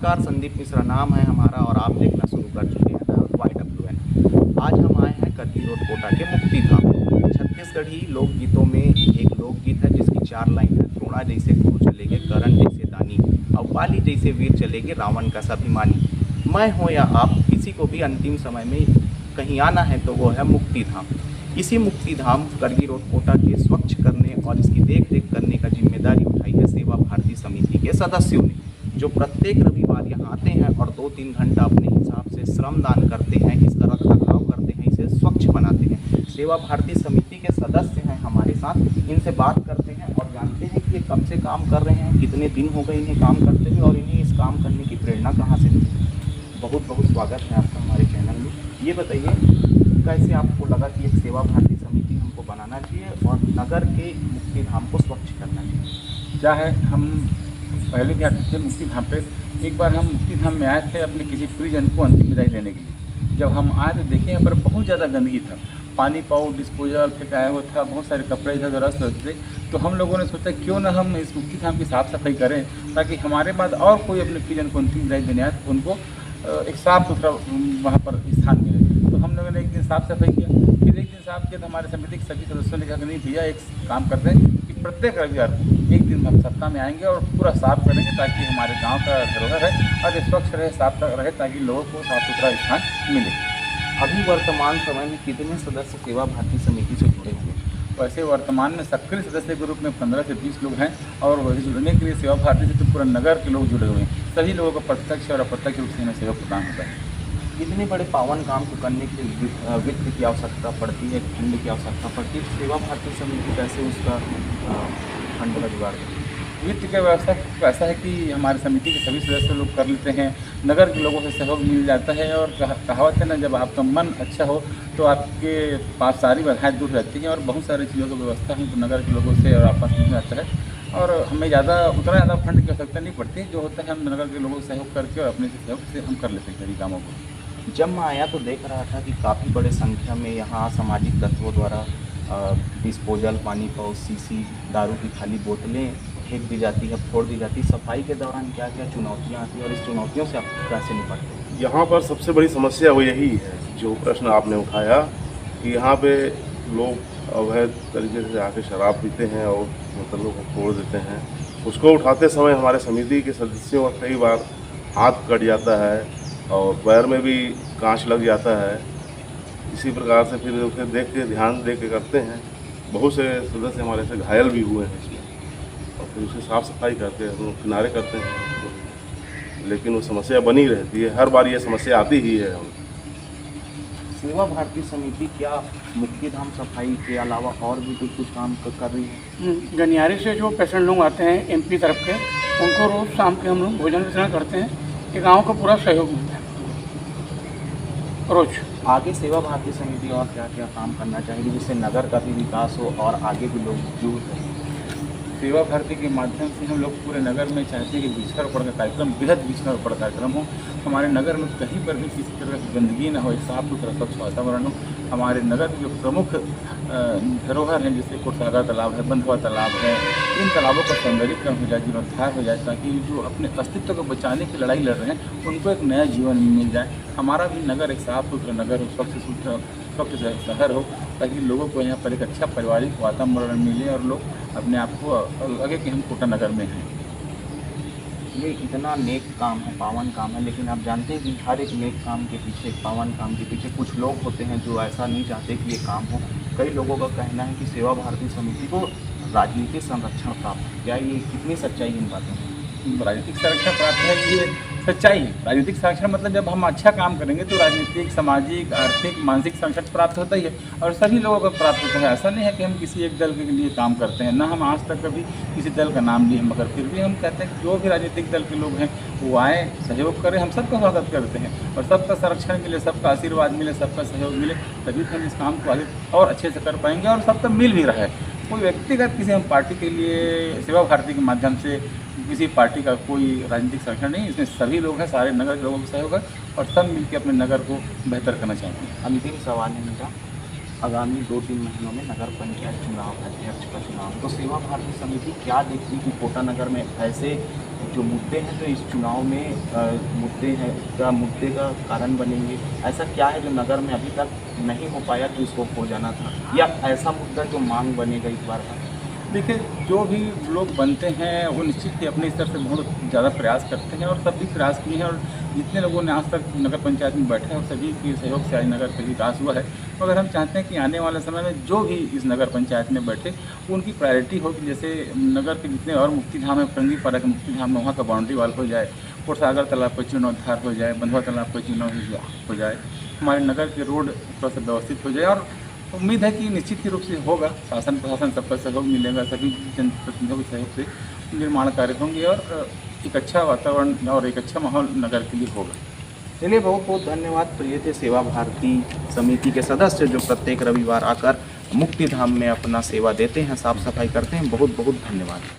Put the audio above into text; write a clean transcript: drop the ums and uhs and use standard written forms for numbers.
नमस्कार, संदीप मिश्रा नाम है हमारा और आप देखना शुरू कर चुके हैं YWN। आज हम आए हैं करगी रोड कोटा के मुक्ति धाम। छत्तीसगढ़ी लोकगीतों में एक लोकगीत है जिसकी 4 लाइन है। द्रोणा जैसे गुरु चलेगे, कर्ण जैसे दानी, और बाली जैसे वीर चलेगे, रावण का स्वाभिमानी। मैं हो या आप, किसी को भी अंतिम समय में कहीं आना है तो वो है मुक्ति धाम। इसी मुक्ति धाम करगी रोड कोटा के स्वच्छ करने और इसकी देख रेख करने का जिम्मेदारी उठाई है सेवा भारती समिति के सदस्यों ने, जो प्रत्येक रविवार यहाँ आते हैं और 2-3 घंटा अपने हिसाब से श्रमदान करते हैं, इसका रख रखाव करते हैं, इसे स्वच्छ बनाते हैं। सेवा भारती समिति के सदस्य हैं हमारे साथ, इनसे बात करते हैं और जानते हैं कि ये कब से काम कर रहे हैं, कितने दिन हो गए इन्हें काम करते हुए और इन्हें इस काम करने की प्रेरणा कहाँ से मिली। बहुत बहुत स्वागत है आपका हमारे चैनल में। ये बताइए कैसे आपको लगा कि एक सेवा भारती समिति हमको बनाना चाहिए और नगर के मुक्ति धाम को स्वच्छ करना चाहिए। क्या है, हम पहले क्या थे मुक्ति धाम पे, एक बार हम मुक्ति धाम में आए थे अपने किसी प्रियजन को अंतिम विदाई देने के लिए। जब हम आए तो देखे यहाँ पर बहुत ज़्यादा गंदगी था, पानी पाओ डिस्पोजल फेंकाया हुआ था, बहुत सारे कपड़े इधर उधर रस थे। तो हम लोगों ने सोचा क्यों ना हम इस मुक्ति धाम की साफ़ सफाई करें, ताकि हमारे बाद और कोई अपने प्रियजन को अंतिम विदाई देने आए तो उनको एक साफ़ सुथरा वहाँ पर स्थान मिले। तो हम लोगों ने एक दिन साफ़ सफाई किया, फिर एक दिन साफ़ किया तो हमारे समिति के सभी सदस्यों ने कहा कि नहीं भैया एक काम करते हैं कि प्रत्येक रविवार एक दिन हम सप्ताह में आएंगे और पूरा साफ़ करेंगे, ताकि हमारे गांव का धरोहर है और ये स्वच्छ रहे, साफ रहे, ताकि लोगों को साफ़ सुथरा स्थान मिले। अभी वर्तमान समय में कितने सदस्य सेवा भारती समिति से जुड़े हुए हैं? वैसे वर्तमान में सक्रिय सदस्य के रूप में 15 से 20 लोग हैं और वही जुड़ने के लिए सेवा भारती से तो पूरा नगर के लोग जुड़े हुए हैं। सभी लोगों को प्रत्यक्ष और अप्रत्यक्ष रूप से हमें सेवा प्रदान होता है। इतने बड़े पावन काम को करने के लिए वित्त की आवश्यकता पड़ती है, फंड की आवश्यकता पड़ती है। सेवा भारती समिति कैसे उसका फंड का जुगाड़ करती है? वित्त की व्यवस्था ऐसा है कि हमारे समिति के सभी सदस्य लोग कर लेते हैं, नगर के लोगों से सहयोग मिल जाता है और कहावत है ना, जब आपका मन अच्छा हो तो आपके पास सारी बाधाएं दूर रहती हैं और बहुत सारी चीज़ों की व्यवस्था है तो नगर के लोगों से और आपस में आता है और हमें उतना ज़्यादा फंड की आवश्यकता नहीं पड़ती। जो होता है हम नगर के लोगों से सहयोग करके और अपने से सहयोग से हम कर लेते हैं सभी कामों को। जब मैं आया तो देख रहा था कि काफ़ी बड़े संख्या में यहाँ सामाजिक तत्वों द्वारा डिस्पोजल, पानी पाउच, सीसी, दारू की खाली बोतलें फेंक दी जाती है, फोड़ दी जाती है। सफाई के दौरान क्या क्या चुनौतियाँ आती हैं और इस चुनौतियों से आप कैसे निपटते हैं? यहाँ पर सबसे बड़ी समस्या वो यही है जो प्रश्न आपने उठाया कि यहाँ पे लोग अवैध तरीके से आके शराब पीते हैं और बोतलों को फोड़ देते हैं। उसको उठाते समय हमारे समिति के सदस्यों का कई बार हाथ कट जाता है और पैर में भी कांच लग जाता है। इसी प्रकार से फिर उसे देख के ध्यान दे के करते हैं। बहुत से सदस्य हमारे से घायल भी हुए हैं इसमें और फिर उसे साफ़ सफाई करके हम लोग किनारे करते हैं, लेकिन वो समस्या बनी रहती है। हर बार ये समस्या आती ही है। हम सेवा भारती समिति क्या मुक्ति धाम सफाई के अलावा और भी कुछ काम कर रही है? गनियारे से जो पेशेंट लोग आते हैं MP तरफ के, उनको रोज़ शाम के हम लोग भोजन वितरण करते हैं। ये गाँव का पूरा सहयोग मिलता है रोज। आगे सेवा भारती समिति और क्या क्या काम करना चाहिए जिससे नगर का भी विकास हो और आगे भी लोग जुड़ रहे? सेवा भारती के माध्यम से हम लोग पूरे नगर में चाहते हैं कि वृक्षारोपण का कार्यक्रम, बृहद वृक्षारोपण कार्यक्रम हो। हमारे नगर में कहीं पर भी किसी तरह की गंदगी न हो, एक साफ सुथरा स्वच्छ वातावरण हो। हमारे नगर के जो प्रमुख धरोहर हैं जैसे कोटसागर तालाब है, बंधुआ तालाब है, इन तालाबों का सौंदर्यीकरण हो जाए, जीर्णोद्धार हो जाए, ताकि जो अपने अस्तित्व को बचाने की लड़ाई लड़ रहे हैं उनको एक नया जीवन मिल जाए। हमारा भी नगर एक साफ सुथरा नगर हो, स्वच्छ शहर हो, ताकि लोगों को यहाँ पर एक अच्छा पारिवारिक वातावरण मिले और लोग अपने आप को लगे कि हम कोटा नगर में हैं। ये इतना नेक काम है, पावन काम है, लेकिन आप जानते हैं कि हर एक नेक काम के पीछे, पावन काम के पीछे कुछ लोग होते हैं जो ऐसा नहीं चाहते कि ये काम हो। कई लोगों का कहना है कि सेवा भारती समिति को राजनीतिक संरक्षण प्राप्त है। क्या ये कितनी सच्चाई इन बातों में? राजनीतिक संरक्षण प्राप्त है, ये सच्चाई है। राजनीतिक संरक्षण मतलब जब हम अच्छा काम करेंगे तो राजनीतिक, सामाजिक, आर्थिक, मानसिक संरक्षण प्राप्त होता ही है और सभी लोगों को प्राप्त होता है। ऐसा नहीं है कि हम किसी एक दल के लिए काम करते हैं, ना हम आज तक कभी किसी दल का नाम लिए, मगर फिर भी हम कहते हैं कि जो भी राजनीतिक दल के लोग हैं वो आए, सहयोग करें। हम सबका स्वागत करते हैं और सबका संरक्षण मिले, सबका आशीर्वाद मिले, सबका सहयोग मिले, तभी हम इस काम को आगे और अच्छे से कर पाएंगे और सबका मिल भी रहा है। कोई व्यक्तिगत किसी हम पार्टी के लिए सेवा भारती के माध्यम से किसी पार्टी का कोई राजनीतिक संरक्षण नहीं, इसमें सभी लोग हैं, सारे नगर के लोगों का सहयोग है और सब मिलकर अपने नगर को बेहतर करना चाहते हैं। अंतिम सवाल है मेरा, आगामी 2-3 महीनों में नगर पंचायत चुनाव है, अध्यक्ष का चुनाव, तो सेवा भारती समिति क्या देखती कि कोटा नगर में ऐसे जो मुद्दे हैं जो इस चुनाव में मुद्दे का कारण बनेंगे? ऐसा क्या है जो नगर में अभी तक नहीं हो पाया तो इसको हो जाना था, या ऐसा मुद्दा जो मांग बनेगा इस बार का? देखिए, जो भी लोग बनते हैं वो निश्चित ही अपने स्तर से बहुत ज़्यादा प्रयास करते हैं और सब भी प्रयास किए हैं, और जितने लोगों ने आज तक नगर पंचायत में बैठे हैं और सभी के सहयोग से आज नगर का विकास हुआ है। मगर हम चाहते हैं कि आने वाले समय में जो भी इस नगर पंचायत में बैठे उनकी प्रायोरिटी हो कि जैसे नगर के जितने और मुक्ति धाम है, फरंगीपारा के मुक्ति धाम में वहाँ का बाउंड्री वाल हो जाए, कोटसागर तालाब का जीर्णोद्धार हो जाए, बंधुआ तालाब का जीर्णोद्धार हो जाए, हमारे नगर के रोड थोड़ा सा व्यवस्थित हो जाए। और उम्मीद है कि निश्चित ही रूप से होगा। शासन प्रशासन सबका सहयोग मिलेगा, सभी जनप्रतिनिधियों के सहयोग से निर्माण कार्य होंगे और एक अच्छा वातावरण और एक अच्छा माहौल नगर के लिए होगा। चलिए, बहुत बहुत धन्यवाद। तो ये थे सेवा भारती समिति के सदस्य जो प्रत्येक रविवार आकर मुक्ति धाम में अपना सेवा देते हैं, साफ सफाई करते हैं। बहुत बहुत धन्यवाद।